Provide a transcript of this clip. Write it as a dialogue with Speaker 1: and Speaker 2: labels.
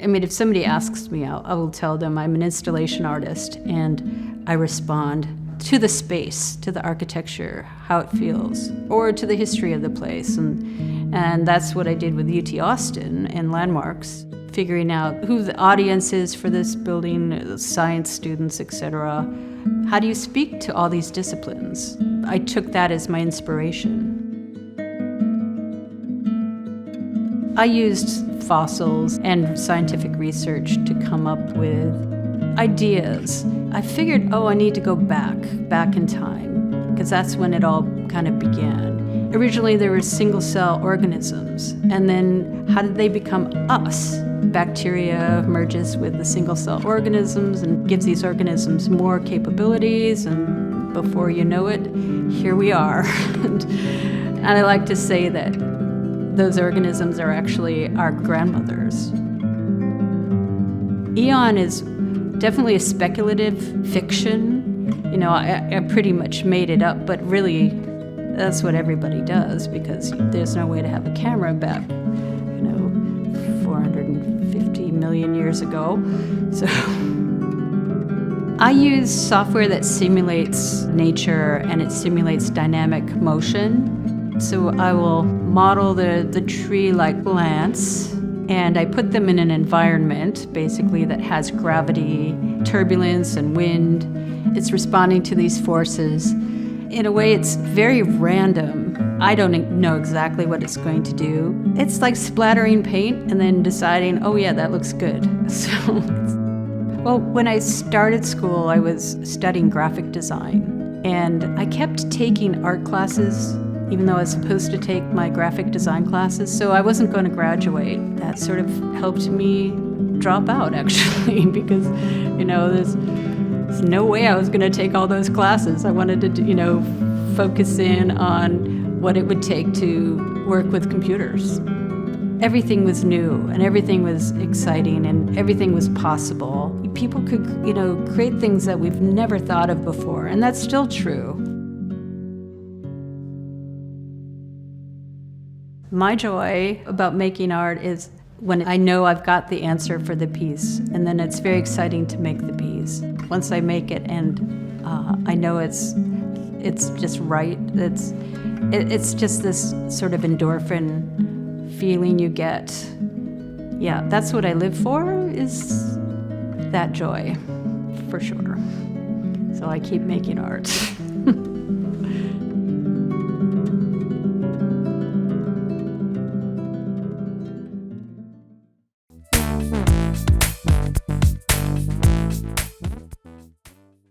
Speaker 1: I mean, if somebody asks me, I will tell them I'm an installation artist, and I respond to the space, to the architecture, how it feels, or to the history of the place. And that's what I did with UT Austin and Landmarks, figuring out who the audience is for this building, science students, etc. How do you speak to all these disciplines? I took that as my inspiration. I used fossils and scientific research to come up with ideas. I figured, I need to go back in time, because that's when it all kind of began. Originally, there were single-cell organisms, and then how did they become us? Bacteria merges with the single-cell organisms and gives these organisms more capabilities, and before you know it, here we are. And I like to say that those organisms are actually our grandmothers. Eon is definitely a speculative fiction. You know, I pretty much made it up, but really that's what everybody does, because there's no way to have a camera back, 450 million years ago. So I use software that simulates nature, and it simulates dynamic motion. So I will model the tree-like plants, and I put them in an environment, basically, that has gravity, turbulence, and wind. It's responding to these forces. In a way, it's very random. I don't know exactly what it's going to do. It's like splattering paint and then deciding, oh yeah, that looks good. Well, when I started school, I was studying graphic design, and I kept taking art classes, even though I was supposed to take my graphic design classes, so I wasn't going to graduate. That sort of helped me drop out, actually, because, there's no way I was going to take all those classes. I wanted to, focus in on what it would take to work with computers. Everything was new, and everything was exciting, and everything was possible. People could, create things that we've never thought of before, and that's still true. My joy about making art is when I know I've got the answer for the piece, and then it's very exciting to make the piece. Once I make it and I know it's just right, it's just this sort of endorphin feeling you get. Yeah, that's what I live for, is that joy, for sure. So I keep making art.